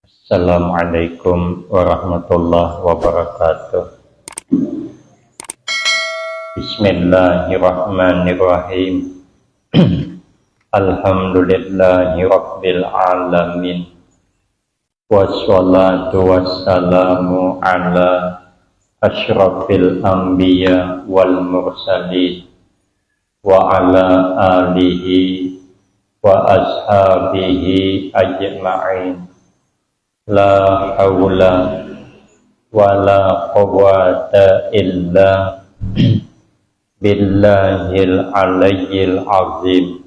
Assalamualaikum warahmatullahi wabarakatuh. Bismillahirrahmanirrahim. Alhamdulillahi rabbil alamin. Wassalatu wassalamu ala asyrafil anbiya wal mursalin wa ala alihi wa ashabihi ajma'in. La hawla wa la quwwata illa billahil aliyyil azim.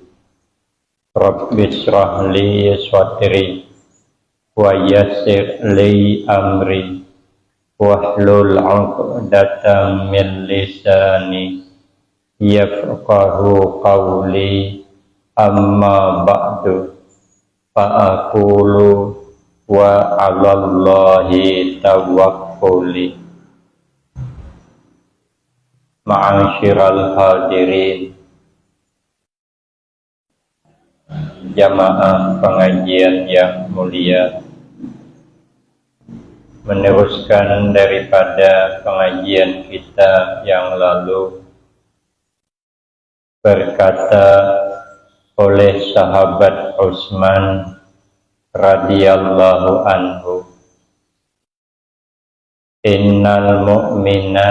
Rabbi shrah li sadri wa yassir li amri wahlul 'uqdatam min lisani yafqahu qawli. Amma ba'du, fa aqulu wa 'alallahi tawakkuli. Ma'asyiral hadirin, jamaah pengajian yang mulia, meneruskan daripada pengajian kita yang lalu, berkata oleh sahabat Utsman radhiyallahu anhu, innal mu'mina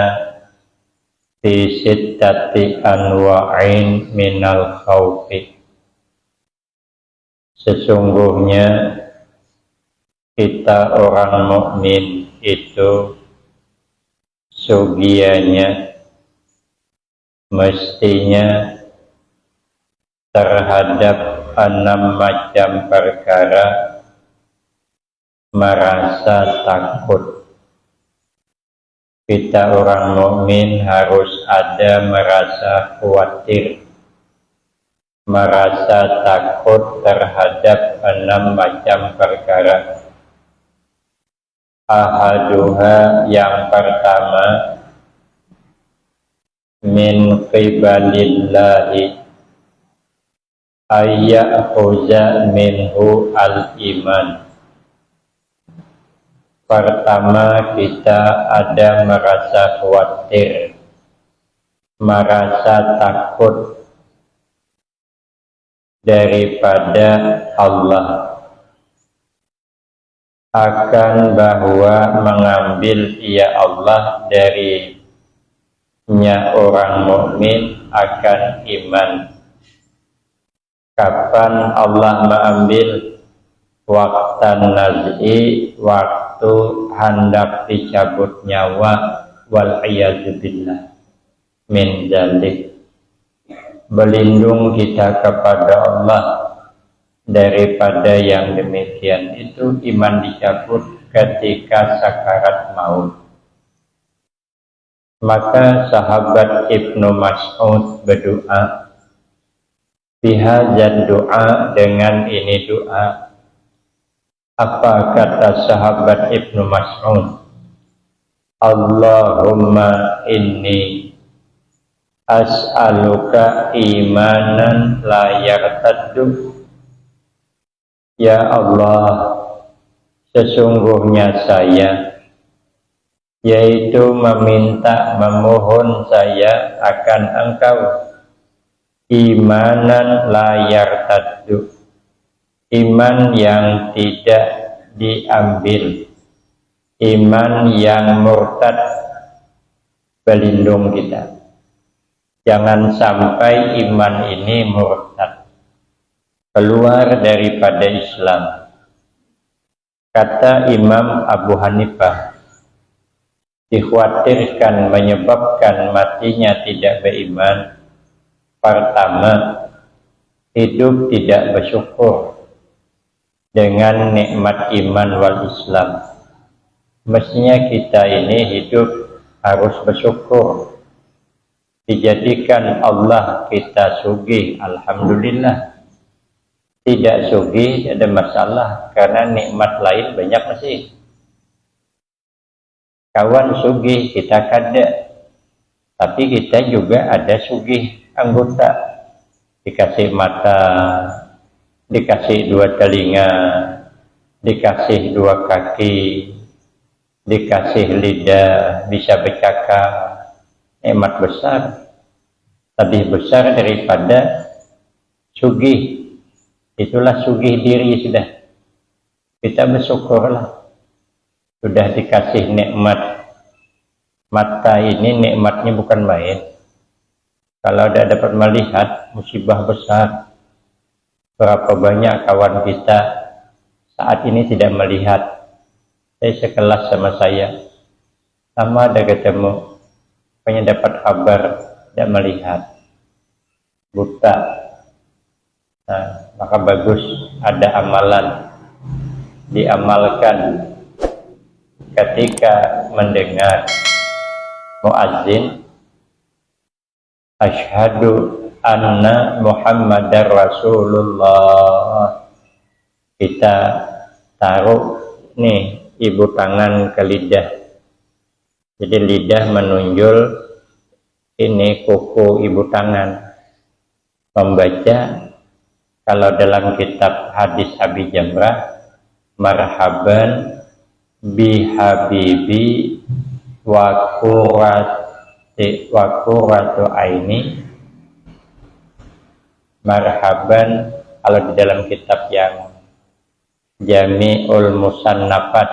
fi sittati anwa'in minal khawfi. Sesungguhnya kita orang mukmin itu sugianya mestinya terhadap 6 macam perkara merasa takut. Kita orang mukmin harus ada merasa khawatir, merasa takut terhadap 6 macam perkara. Ahaduha, yang pertama, min qibalillahi ayya'khuza minhu al-iman. Pertama, kita ada merasa khawatir, merasa takut daripada Allah, akan bahwa mengambil ia Allah darinya orang mukmin akan iman. Kapan Allah mengambil? Waktan naz'i, waktu hendak dicabut nyawa, wal iyadzu billah min dzalik. Berlindung kita kepada Allah daripada yang demikian itu, iman dicabut ketika sakarat maut. Maka sahabat Ibnu Mas'ud berdoa, bihadzal doa, dengan ini doa. Apa kata sahabat Ibnu Mas'ud? Allahumma inni as'aluka imanan la yartaddu. Ya Allah, sesungguhnya saya, yaitu meminta, memohon saya akan Engkau, imanan la yartaddu, iman yang tidak diambil, iman yang murtad. Berlindung kita, jangan sampai iman ini murtad, keluar daripada Islam. Kata Imam Abu Hanifah, dikhawatirkan menyebabkan matinya tidak beriman. Pertama, hidup tidak bersyukur dengan nikmat iman wal Islam. Mestinya kita ini hidup harus bersyukur. Dijadikan Allah kita sugih, alhamdulillah. Tidak sugih ada masalah, karena nikmat lain banyak masih. Kawan sugih kita kada, tapi kita juga ada sugih anggota, dikasih mata, dikasih 2 telinga, dikasih 2 kaki, dikasih lidah, bisa bercakap, nikmat besar, lebih besar daripada sugih. Itulah sugih diri sudah. Kita bersyukurlah sudah dikasih nikmat. Mata ini nikmatnya bukan main. Kalau tidak dapat melihat, musibah besar. Berapa banyak kawan kita saat ini tidak melihat. Saya sekelas sama saya, sama ada ketemu, pokoknya dapat kabar tidak melihat, buta. Nah, maka bagus ada amalan, diamalkan ketika mendengar muazzin asyhadu anna Muhammadar Rasulullah, kita taruh nih ibu tangan ke lidah. Jadi lidah menunjuk ini kuku ibu tangan. Membaca kalau dalam kitab hadis Abi Jamrah, marhaban bi habibi wa qurratu aini. Marhaban kalau di dalam kitab yang Jami'ul Musannafat,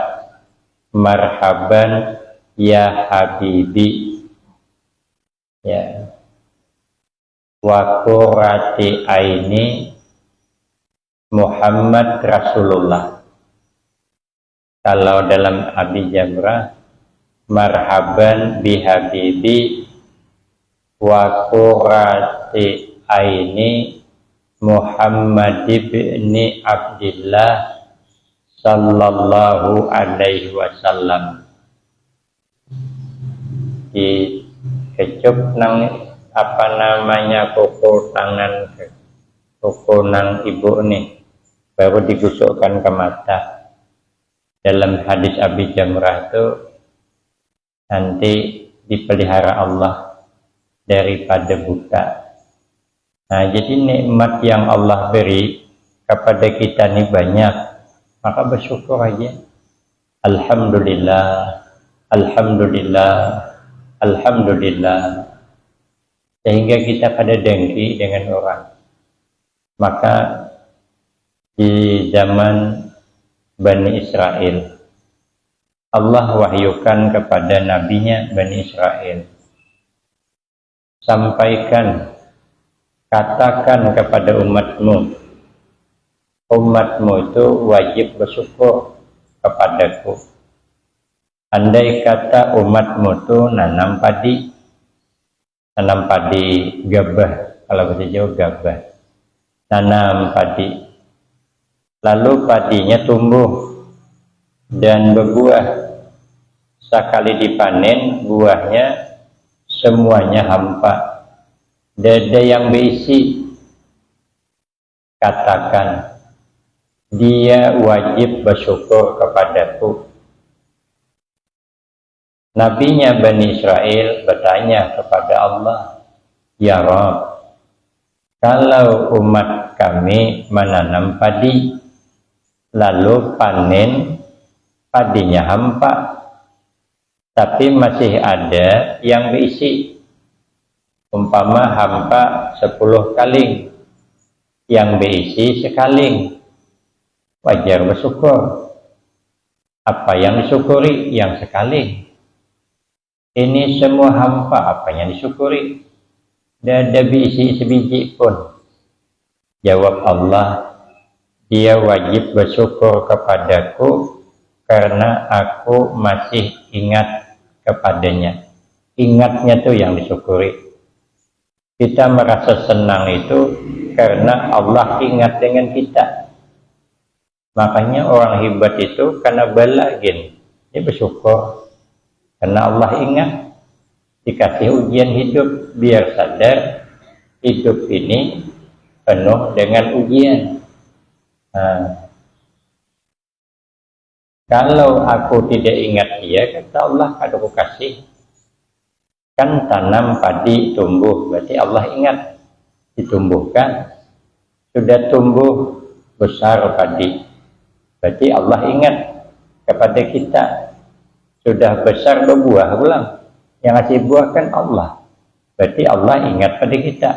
marhaban ya habibi, ya, wa qurrati aini Muhammad Rasulullah. Kalau dalam Abi Jamrah, marhaban bi habibi wa qurrati aini Muhammad ibni Abdillah sallallahu alaihi wasallam. Di kecup nang apa namanya kuku tangan, kuku nang ibu nih, baru digusukkan ke mata. Dalam hadis Abi Jamrah itu nanti dipelihara Allah daripada buta. Nah, jadi nikmat yang Allah beri kepada kita ini banyak, maka bersyukur aja. Alhamdulillah, alhamdulillah, alhamdulillah. Sehingga kita pada dengki dengan orang. Maka di zaman Bani Israel, Allah wahyukan kepada nabinya Bani Israel, sampaikan, katakan kepada umatmu, umatmu itu wajib bersyukur kepadaku. Andai kata umatmu itu nanam padi gabah, kalau bahasa Jawa gabah, nanam padi, lalu padinya tumbuh dan berbuah. Sekali dipanen buahnya semuanya hampa, tidak ada yang berisi. Katakan, dia wajib bersyukur kepadaku. Nabinya Bani Israel bertanya kepada Allah, ya Rabb, kalau umat kami menanam padi, lalu panen, padinya hampa, tapi masih ada yang berisi. Umpama hampa 10 kaling, yang berisi sekaling, wajar bersyukur. Apa yang disyukuri? Yang sekaling. Ini semua hampa, apa yang disyukuri? Tidak ada berisi sebiji pun. Jawab Allah, dia wajib bersyukur kepadaku karena aku masih ingat kepadanya. Ingatnya tuh yang disyukuri. Kita merasa senang itu karena Allah ingat dengan kita. Makanya orang hebat itu karena balagin, dia bersyukur karena Allah ingat. Dikasih ujian hidup biar sadar hidup ini penuh dengan ujian. Nah, kalau aku tidak ingat dia, kata Allah, kalau aku kasih, kan tanam padi tumbuh, berarti Allah ingat, ditumbuhkan, sudah tumbuh besar padi, berarti Allah ingat kepada kita. Sudah besar berbuah ulang, yang ngasih buah kan Allah, berarti Allah ingat pada kita.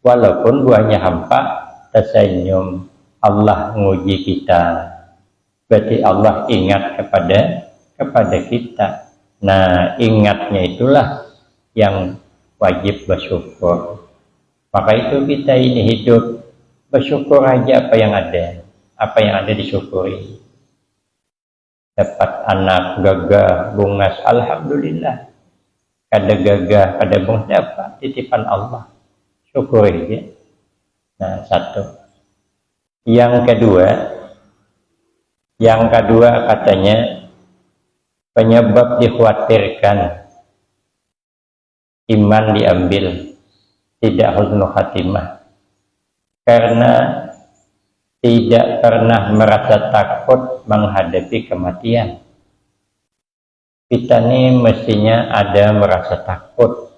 Walaupun buahnya hampa, tersenyum, Allah nguji kita, berarti Allah ingat kepada kita. Nah, ingatnya itulah yang wajib bersyukur. Maka itu kita ini hidup bersyukur aja apa yang ada disyukuri. Dapat anak gagah bungas, alhamdulillah. Kada gagah, kada bungas, dapat titipan Allah, syukuri ya. Nah, satu. Yang kedua katanya penyebab dikhawatirkan iman diambil, tidak husnul khatimah, karena tidak pernah merasa takut menghadapi kematian. Kita ini mestinya ada merasa takut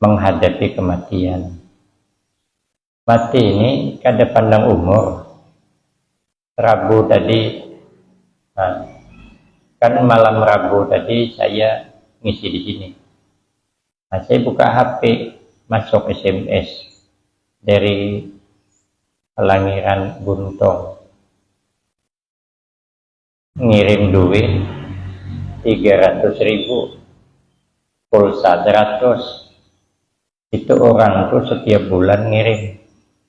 menghadapi kematian. Mati ini kada pandang umur. Rabu tadi, kan malam Rabu tadi saya ngisi di sini. Nah, saya buka HP, masuk SMS dari Pelangiran Buntong, ngirim duit 300.000, pulsa 100. Itu orang tuh setiap bulan ngirim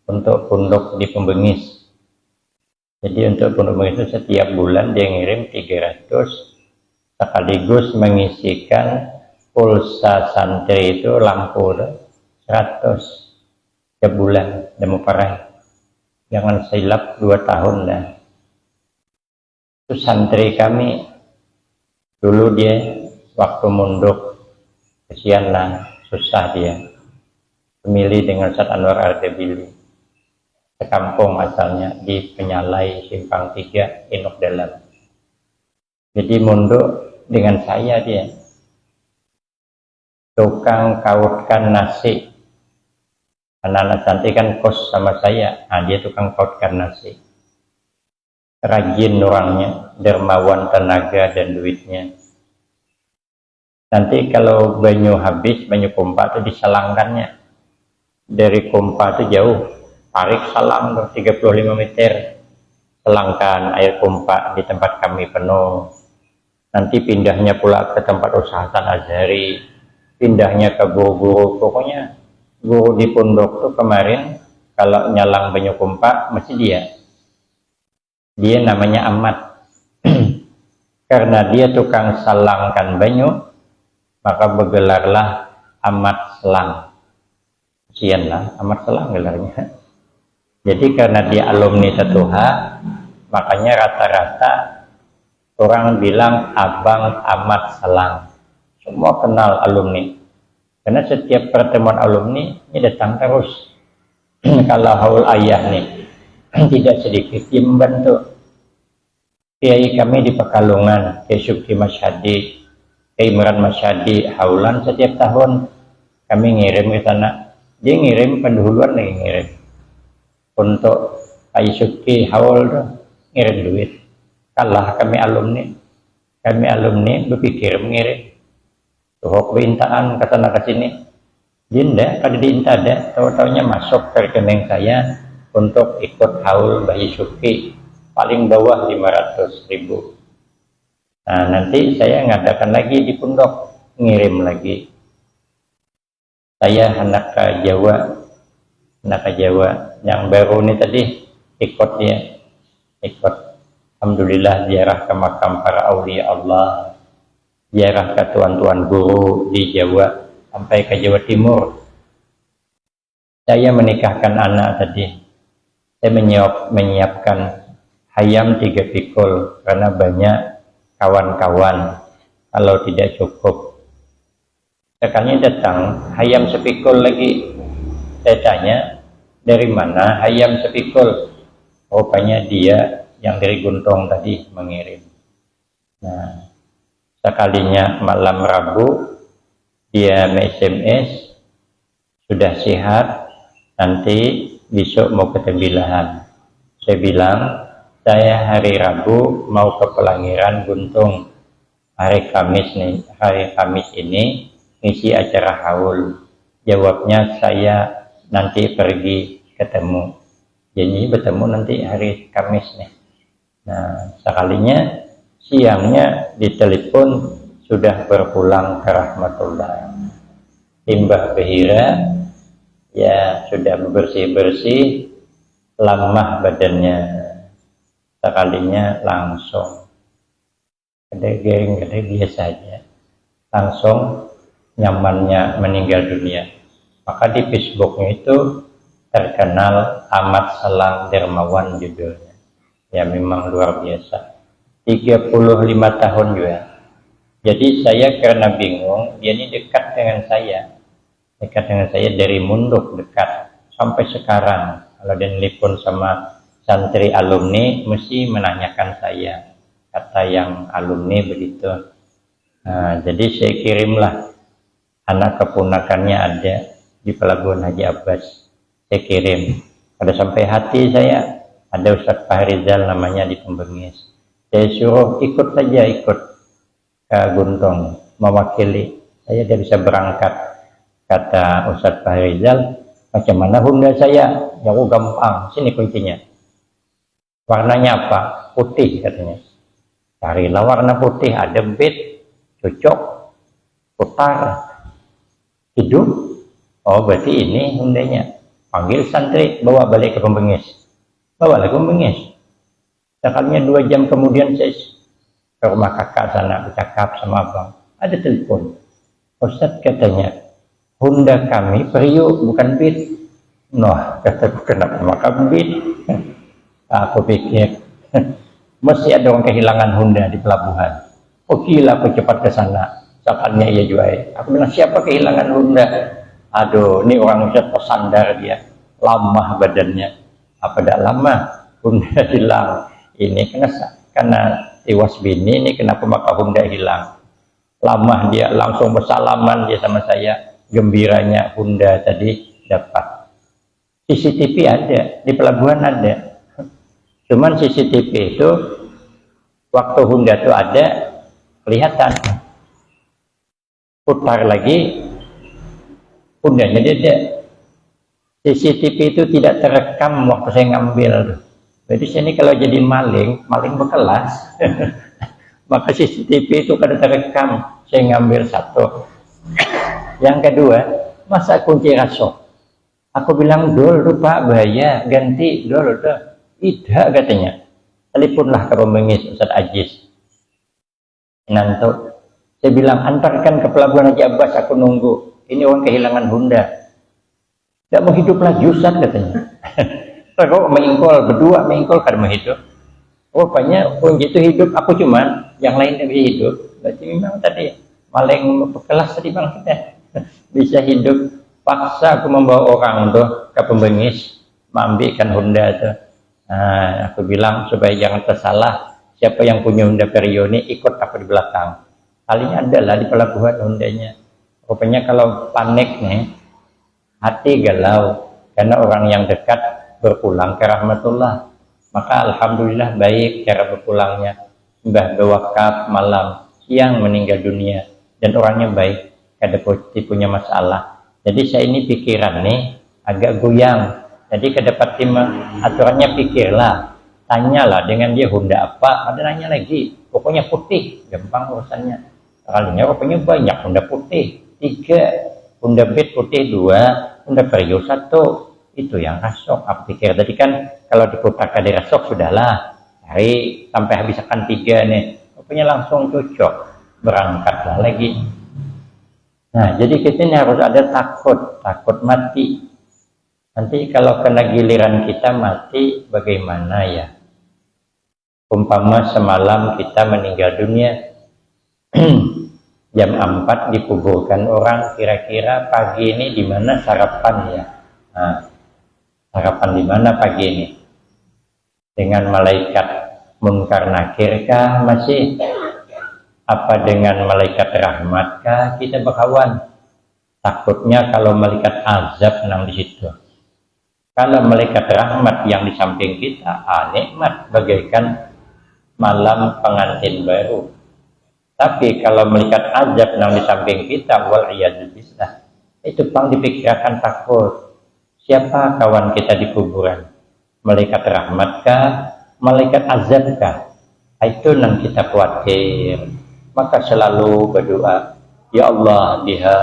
untuk pondok di Pembengis. Jadi untuk pondok Pembengis itu setiap bulan dia ngirim 300, sekaligus mengisikan pulsa santri itu lampu 100 setiap bulan. Dan parah, jangan silap 2 tahun dah. Itu santri kami dulu, dia waktu munduk kesian lah, susah dia. Pemilih dengan Ustaz Anwar Ardebili, sekampung asalnya di Penyalai Simpang 3 Inuk Dalam. Jadi munduk dengan saya, dia tukang kautkan nasi. Anak-anak santri kan kos sama saya, dia tukang kautkan nasi. Rajin orangnya, dermawan tenaga dan duitnya. Nanti kalau banyu habis, banyu pompa itu diselangkannya. Dari pompa itu jauh, tarik salang 35 meter, selangkan air pompa di tempat kami penuh. Nanti pindahnya pula ke tempat usaha Hasan Azhari, pindahnya ke guru-guru. Pokoknya guru di pondok tuh kemarin kalau nyalang banyu pompa mesti dia namanya Ahmad. Karena dia tukang salangkan banyu, maka bergelarlah Ahmad Selang. Kasian lah, Ahmad Selang gelarnya. Jadi karena dia alumni 1H, makanya rata-rata orang bilang Abang Ahmad Selang. Semua kenal alumni. Karena setiap pertemuan alumni ini datang terus. Kalau haul ayah nih tidak sedikit yang membantu. Kiai kami di Pekalongan, Kiai Syukri Masyadi, Kiai Imran Masyadi, haulan setiap tahun kami ngirim ke sana. Dia ngirim, pendahuluan lagi ngirim. Untuk Kiai Syukri haul tuh ngirim duit. Kalah kami alumni berpikir mengirim. Tuhok bintaan kata nak sini. Jinda kada diinta ada, tahu-taunya masuk ke rekening saya untuk ikut haul Bayi Syukri, paling bawah 500.000. Nah, nanti saya ngadakan lagi di pondok, ngirim lagi. Saya anak Jawa yang baru ini tadi ikut. Alhamdulillah ziarah ke makam para aulia Allah, ziarah ke tuan-tuan guru di Jawa sampai ke Jawa Timur. Saya menikahkan anak tadi. Saya menyiapkan ayam 3 pikul karena banyak kawan-kawan. Kalau tidak cukup, sekalinya datang ayam sepikul lagi. Saya tanya, dari mana ayam sepikul? Rupanya dia yang dari Guntong tadi mengirim. Nah, sekalinya malam Rabu dia SMS, sudah sehat, nanti besok mau ke Tembilahan. Saya bilang saya hari Rabu mau ke Pelangiran Guntung. Hari Kamis ini ngisi acara haul. Jawabnya saya nanti pergi ketemu. Jadi bertemu nanti hari Kamis nih. Nah, sekalinya siangnya ditelepon sudah berpulang ke rahmatullah. Limbah Behira ya sudah bersih-bersih, lemah badannya. Sekalinya langsung ada gering, ada biasa aja, langsung nyamannya meninggal dunia. Maka di Facebooknya itu terkenal Ahmad Selang Dermawan judulnya. Ya memang luar biasa. 35 tahun juga. Jadi saya karena bingung, dia ini dekat dengan saya. Dekat dengan saya dari Munduk, dekat sampai sekarang. Kalau dia nelpon sama santri alumni mesti menanyakan saya. Kata yang alumni begitu. Nah, jadi saya kirimlah anak keponakannya ada di Pelabuhan Haji Abbas. Saya kirim. Pada sampai hati saya, ada Ustadz Fahrizal namanya di Pembengis. Saya suruh ikut saja, ikut ke Guntung, mewakili. Saya tidak bisa berangkat. Kata Ustadz Fahrizal, macam mana Honda saya? Jauh gampang, sini kuncinya. Warnanya apa? Putih katanya. Carilah warna putih, ada bit, cocok, putar, hidup. Oh berarti ini Hondanya. Panggil santri, bawa balik ke Pembengis. Bawa lagi ke Pembengis. Sekalinya 2 jam kemudian saya ke rumah kakak sana, bercakap sama abang. Ada telepon. Ustadz katanya, Honda kami Vario bukan bit. Noh, kataku kenapa maka bit? Aku pikir mesti ada orang kehilangan Honda di pelabuhan. Oh gila, aku cepat ke sana. Sakannya ia jual. Aku bilang siapa kehilangan Honda? Aduh, ini orang Ustadz pesandar dia. Lama badannya. Apa tidak lama? Honda hilang. Ini karena tewas bini, ini kenapa maka Honda hilang? Lama dia langsung bersalaman dia sama saya. Gembiranya Honda tadi dapat. CCTV ada, di pelabuhan ada. Cuman CCTV itu waktu Honda itu ada kelihatan. Putar lagi Hondanya dia ada. CCTV itu tidak terekam waktu saya ngambil. Jadi sini kalau jadi maling berkelas. Maka CCTV itu kada terekam. Saya ngambil satu. Yang kedua, masa kunci rasok. Aku bilang dulu Pak bahaya, ganti dulu tuh. Tidak katanya. Teleponlah ke Pembengis Ustadz Ajis. Nanti saya bilang antarkan ke Pelabuhan Haji Abbas, aku nunggu. Ini orang kehilangan Honda. Tidak mau hidup lagi Ustadz katanya. Kok mengingkol berdua mengingkol karena mau hidup. Rupanya pun gitu hidup, aku cuman yang lain tidak bisa hidup. Berarti memang tadi maling berkelas tadi bang kita bisa hidup. Paksa aku membawa orang tuh ke Pembengis mengambilkan Honda tuh. Nah, aku bilang supaya jangan tersalah siapa yang punya Honda Vario ini ikut aku di belakang. Kalinya adalah di pelabuhan Hondanya. Rupanya kalau panik nih hati galau karena orang yang dekat berpulang ke rahmatullah. Maka alhamdulillah baik cara berpulangnya. Mbah bewakaf malam, siang meninggal dunia dan orangnya baik, kada punya masalah. Jadi saya ini pikiran nih agak goyang. Jadi ke dapat aturannya pikirlah, tanyalah dengan dia Honda apa, ada nanya lagi. Pokoknya putih, gampang urusannya. Kalinya rupanya banyak Honda putih, 3, Honda Beat putih 2, Honda Vario 1. Itu yang rasok. Aku pikir tadi kan kalau diputar ke rasok sudahlah, hari sampai habiskan 3 nih. Rupanya langsung cocok, berangkatlah lagi. Nah, jadi kita ini harus ada takut mati. Nanti kalau kena giliran kita mati, bagaimana ya? Umpama semalam kita meninggal dunia, jam 4 dikuburkan orang, kira-kira pagi ini di mana sarapan ya? Nah, sarapan di mana pagi ini? Dengan malaikat munkar nakir kah masih? Apa dengan malaikat rahmatkah kita berkawan? Takutnya kalau malaikat azab senang di situ. Kalau malaikat rahmat yang di samping kita, nikmat bagaikan malam pengantin baru. Tapi kalau malaikat azab yang di samping kita, wal iyad billah, itu pang dipikirkan takut. Siapa kawan kita di kuburan? Malaikat rahmatkah? Malaikat azabkah? Itu yang kita khawatir. Maka selalu berdoa, ya Allah biha,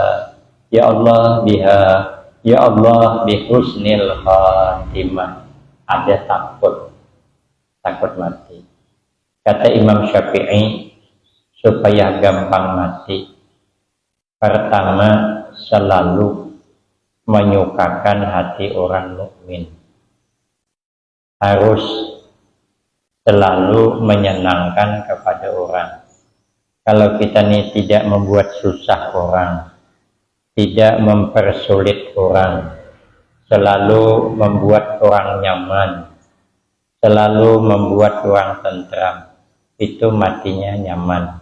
ya Allah biha, ya Allah bihusnil khatimah. Ada takut mati. Kata Imam Syafi'i, supaya gampang mati, pertama selalu menyukakan hati orang mukmin. Harus selalu menyenangkan kepada orang. Kalau kita ini tidak membuat susah orang, tidak mempersulit orang, selalu membuat orang nyaman, selalu membuat orang tentram, itu matinya nyaman.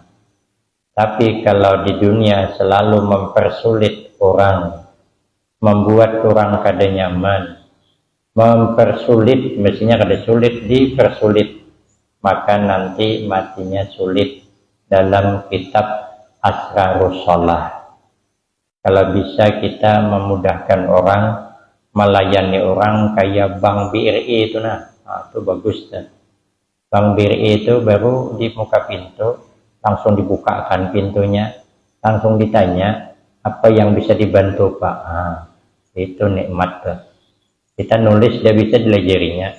Tapi kalau di dunia selalu mempersulit orang, membuat orang kada nyaman, mempersulit, mestinya kada sulit, dipersulit, maka nanti matinya sulit. Dalam kitab Asrarus Shalah, kalau bisa kita memudahkan orang, melayani orang kayak Bang BRI itu, itu bagus. Bang BRI itu baru di muka pintu, langsung dibukakan pintunya, langsung ditanya apa yang bisa dibantu Pak. Itu nikmat tuh. Kita nulis dia bisa dilajarinya,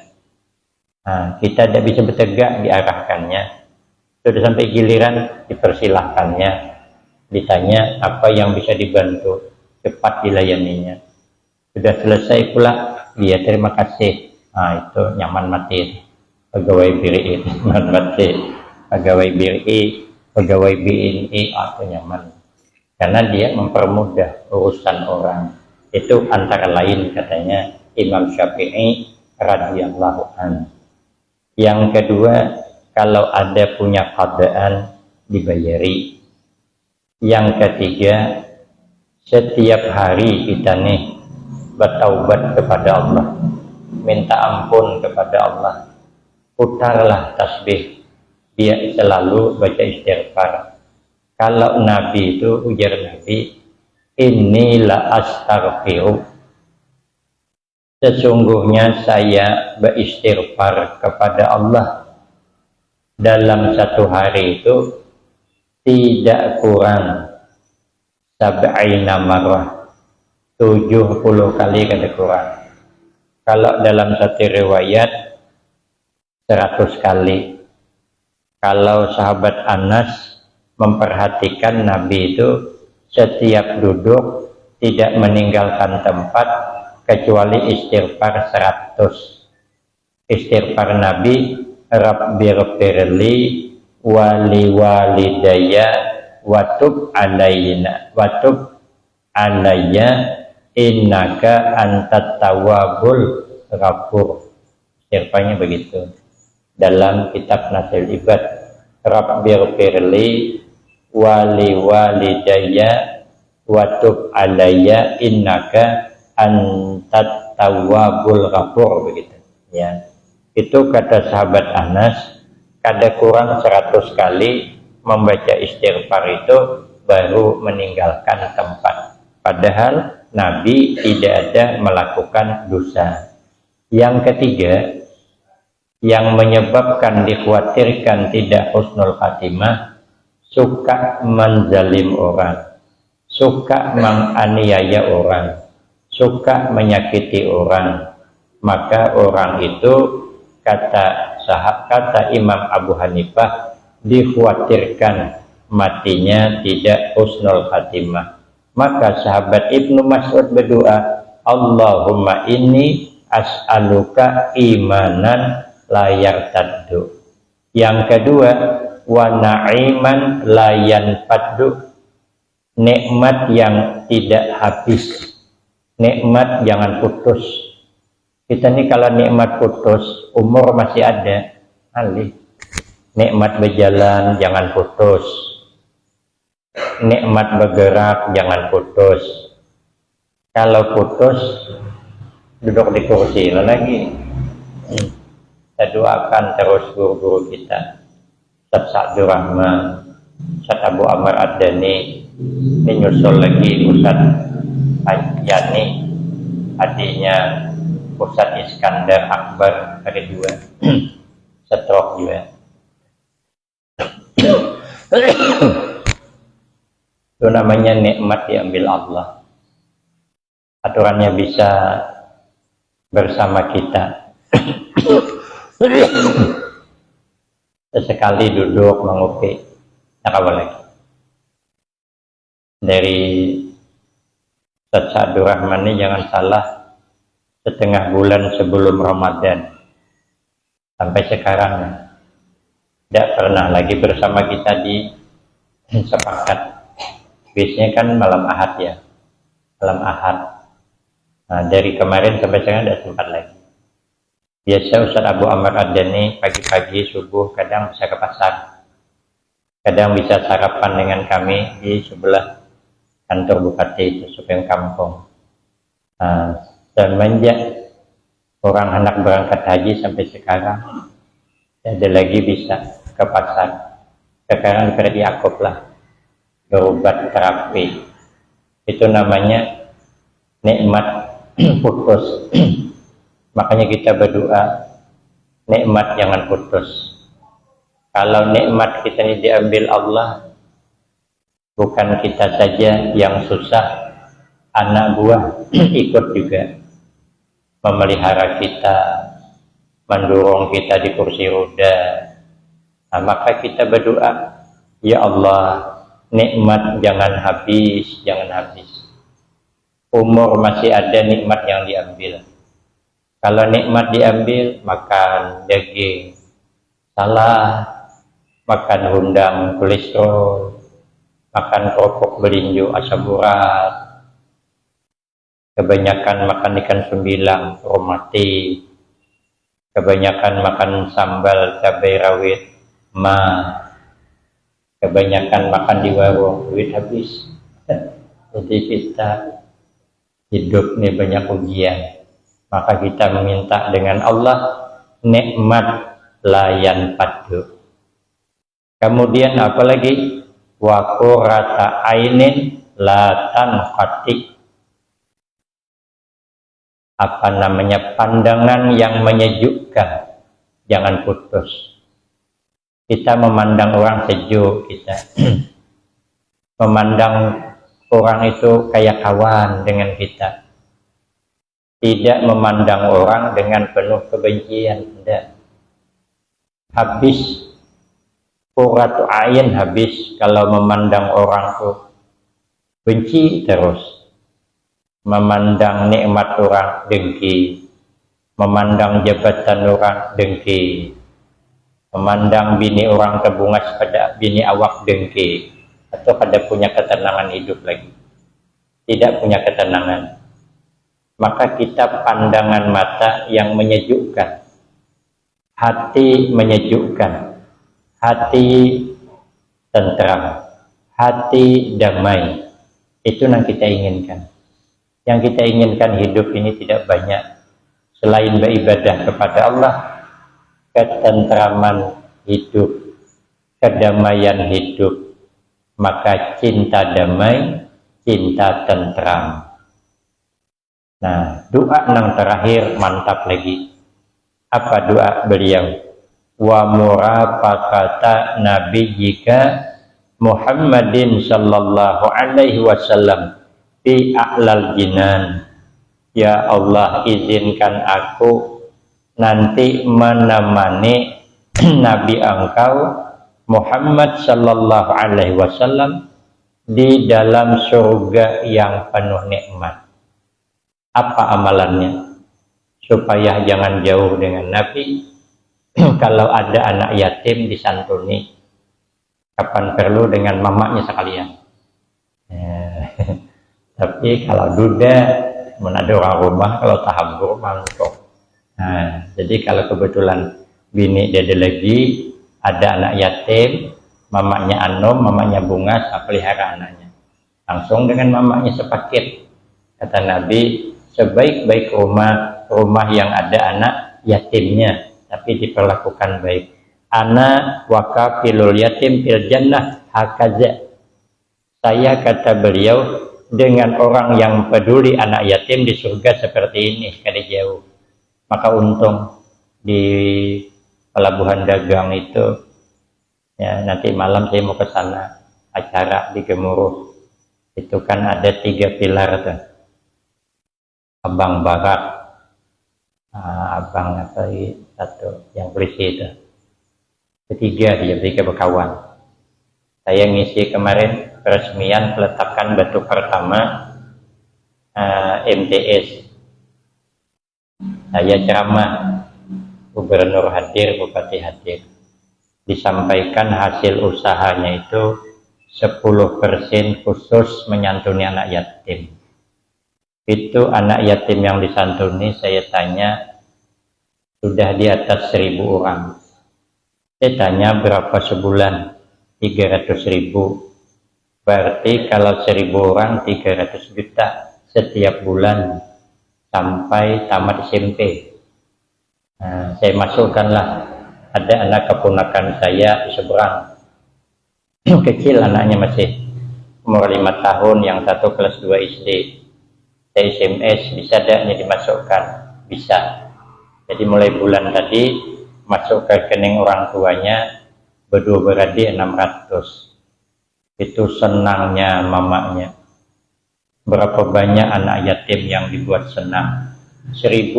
kita tidak bisa bertegak diarahkannya. Sudah sampai giliran dipersilahkannya, ditanya apa yang bisa dibantu, cepat dilayaninya. Sudah selesai pula, dia terima kasih. Itu nyaman mati. Pegawai BRI nyaman mati. Pegawai BRI, pegawai BNI, itu nyaman. Karena dia mempermudah urusan orang. Itu antara lain katanya Imam Syafi'i radhiyallahu anhu. Yang kedua, kalau ada punya qadaan dibayari. Yang ketiga, setiap hari kita nih bertaubat kepada Allah, minta ampun kepada Allah, putarlah tasbih, dia selalu baca istighfar. Kalau Nabi itu, ujar Nabi, inilah astaghfiru, sesungguhnya saya beristighfar kepada Allah dalam satu hari itu tidak kurang sab'ina marrah, 70 kali kada kurang. Kalau dalam satu riwayat 100 kali. Kalau sahabat Anas memperhatikan Nabi itu setiap duduk tidak meninggalkan tempat kecuali istighfar 100. Istighfar Nabi, Rabbighfirli wali walidayya watub alayya innaka antat tawwabul ghafur. Istighfarnya begitu dalam kitab Nasil Ibad, Rabbighfirli wali walidayya watub alayya innaka antat tawwabul ghafur, begitu ya. Itu kata sahabat Anas, kada kurang 100 kali membaca istighfar itu baru meninggalkan tempat. Padahal Nabi tidak ada melakukan dosa. Yang ketiga, yang menyebabkan dikhawatirkan tidak husnul khatimah, suka menzalim orang, suka menganiaya orang, suka menyakiti orang. Maka orang itu, kata Imam Abu Hanifah, dikhawatirkan matinya tidak husnul khatimah. Maka sahabat Ibnu Mas'ud berdoa, Allahumma inni as'aluka imanan la yartaddu. Yang kedua, wa na'iman la yanfaddu, nikmat yang tidak habis, nikmat jangan putus. Kita ini kalau nikmat putus, umur masih ada, alih. Nikmat berjalan jangan putus, nikmat bergerak jangan putus. Kalau putus, duduk di kursi lagi. Kita doakan terus guru-guru kita, Ustaz Sa'dur Rahman, Ustaz Abu Amr Ad-Dani, ini nyusul lagi Ustaz Yani, adiknya Ustaz Iskandar Akbar hari 2, stroke juga. Itu namanya nikmat diambil Allah. Aturannya bisa bersama kita. Sesekali duduk mengopi, apa lagi? Dari Ustaz Sa'dur Rahman ini jangan salah, setengah bulan sebelum Ramadan sampai sekarang tidak pernah lagi bersama kita di sepakat. Biasanya kan malam Ahad ya, malam Ahad. Nah, dari kemarin sampai sekarang tidak sempat lagi. Biasa Ustaz Abu Amr Ad-Dani pagi-pagi subuh kadang bisa ke pasar, kadang bisa sarapan dengan kami di sebelah kantor Bupati itu, Supeng Kampung. Nah, dan menjak orang anak berangkat haji sampai sekarang ada lagi bisa ke pasar. Sekarang di Yaakob lah, berobat terapi. Itu namanya nikmat putus. Makanya kita berdoa, nikmat jangan putus. Kalau nikmat kita ini diambil Allah, bukan kita saja yang susah, anak buah ikut juga memelihara kita, mendorong kita di kursi roda. Nah, maka kita berdoa, ya Allah, nikmat jangan habis, jangan habis. Umur masih ada nikmat yang diambil. Kalau nikmat diambil, makan daging, salah, makan hundang kolesterol, makan kerupuk belinju asam urat, kebanyakan makan ikan sembilang, mati, kebanyakan makan sambal cabai rawit, kebanyakan makan di warung, duit habis. Jadi kita hidup ini banyak ujian. Maka kita meminta dengan Allah nikmat layan padu. Kemudian apalagi wa qurrata ainin la tanqati. Apa namanya, pandangan yang menyejukkan, jangan putus. Kita memandang orang sejuk, kita memandang orang itu kayak kawan dengan kita. Tidak memandang orang dengan penuh kebencian, tidak. Habis qurratu ain, habis kalau memandang orang tuh benci terus. Memandang nikmat orang dengki, memandang jabatan orang dengki, memandang bini orang terbungas pada bini awak dengki, atau kada punya ketenangan hidup lagi, tidak punya ketenangan. Maka kita pandangan mata yang menyejukkan, hati menyejukkan, hati tentram, hati damai. Itu yang kita inginkan. Yang kita inginkan hidup ini tidak banyak selain beribadah kepada Allah, ketentraman hidup, kedamaian hidup. Maka cinta damai, cinta tentram. Nah, doa yang terakhir mantap lagi. Apa doa beliau? Wa murafaqata nabiyyika Muhammadin sallallahu alaihi wasallam fi a'lal jinan. Ya Allah, izinkan aku nanti menemani Nabi Engkau Muhammad sallallahu alaihi wasallam di dalam surga yang penuh nikmat. Apa amalannya? Supaya jangan jauh dengan Nabi. Kalau ada anak yatim disantuni, kapan perlu dengan mamanya sekalian. Tapi kalau duda, ada orang rumah, kalau tahambur mangkok. Nah, jadi kalau kebetulan bini dede lagi, ada anak yatim, mamanya anom, mamanya bungas, pelihara anaknya. Langsung dengan mamanya sepaket. Kata Nabi, sebaik-baik rumah rumah yang ada anak yatimnya, tapi diperlakukan baik. Ana wakafilul yatim fil jannah hakaza. Saya, kata beliau, dengan orang yang peduli anak yatim di surga seperti ini, sekali jauh. Maka untung di pelabuhan dagang itu, ya nanti malam saya mau ke sana, acara di Gemuruh. Itu kan ada 3 pilar tuh. Abang Barat, abang apa satu yang polisi itu. Ketiga dia berkawan. Saya ngisi kemarin peresmian peletakan batu pertama MTS. Saya ceramah, gubernur hadir, bupati hadir. Disampaikan hasil usahanya itu 10% khusus menyantuni anak yatim. Itu anak yatim yang disantuni, saya tanya, sudah di atas 1.000 orang. Saya tanya berapa sebulan? 300.000. Berarti kalau 1.000 orang 300 juta setiap bulan sampai tamat SMP. Nah, saya masukkanlah, ada anak keponakan saya di seberang. Kecil anaknya masih umur 5 tahun, yang satu kelas 2 SD. Saya SMS, bisa tidak dimasukkan? Bisa. Jadi mulai bulan tadi masuk ke rekening orang tuanya, berdua beradik 600. Itu senangnya mamanya. Berapa banyak anak yatim yang dibuat senang? 1.000.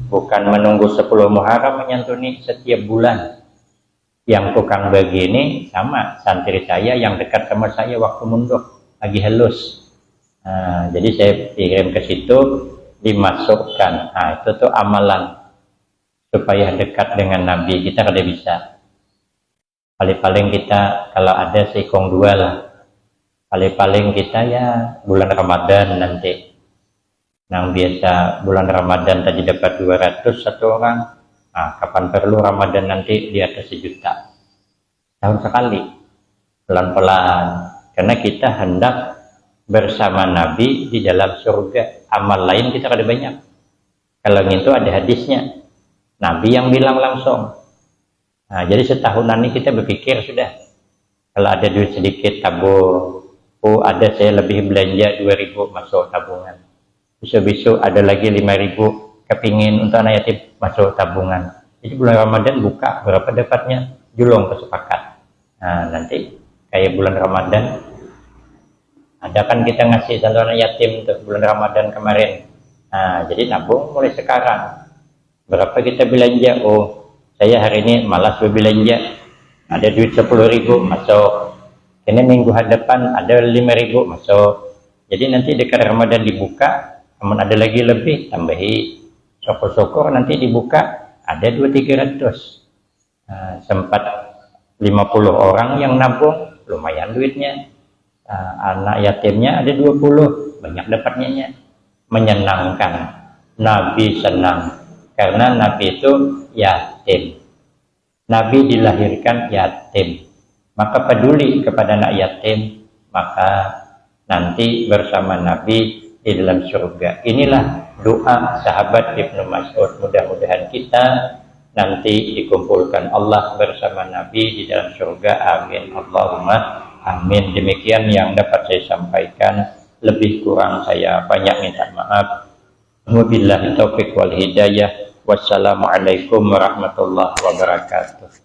Bukan menunggu 10 Muharram menyantuni setiap bulan. Yang tukang begini sama santri saya yang dekat sama saya waktu mundur, lagi halus. Nah, jadi saya kirim ke situ, dimasukkan. Nah, itu tuh amalan supaya dekat dengan Nabi. Kita kada bisa. Paling-paling kita kalau ada seikong 2 lah. Paling-paling kita ya bulan Ramadan nanti. Yang biasa bulan Ramadan tadi dapat 200 satu orang. Nah, kapan perlu Ramadan nanti di atas 1 juta. Tahun sekali. Pelan-pelan. Karena kita hendak bersama Nabi di dalam surga. Amal lain kita kada banyak. Kalau itu ada hadisnya. Nabi yang bilang langsung. Nah, jadi setahunan ini kita berpikir sudah. Kalau ada duit sedikit tabung. Oh, ada saya lebih belanja 2.000 masuk tabungan. Besok-besok ada lagi 5.000 kepingin untuk anak yatim masuk tabungan. Jadi bulan Ramadan buka berapa dapatnya, julung kesepakat. Nah, nanti kayak bulan Ramadan ada kan kita ngasih satu anak yatim untuk bulan Ramadan kemarin. Nah, jadi nabung mulai sekarang. Berapa kita belanja? Oh, saya hari ini malas berbelanja. Ada duit 10.000 masuk. Ini minggu hadapan ada 5.000 masuk. Jadi nanti dekat Ramadan dibuka, namun ada lagi lebih, tambahi. Syukur-syukur nanti dibuka ada 200-300. Nah, sempat 50 orang yang nabung, lumayan duitnya. Anak yatimnya ada 20, banyak dapatnya. Menyenangkan. Nabi senang karena Nabi itu yatim. Nabi dilahirkan yatim. Maka peduli kepada anak yatim, maka nanti bersama Nabi di dalam surga. Inilah doa sahabat Ibnu Mas'ud. Mudah-mudahan kita nanti dikumpulkan Allah bersama Nabi di dalam surga. Amin. Allahumma amin. Demikian yang dapat saya sampaikan. Lebih kurang saya banyak minta maaf. Wabillahi taufiq wal hidayah. Wassalamualaikum warahmatullahi wabarakatuh.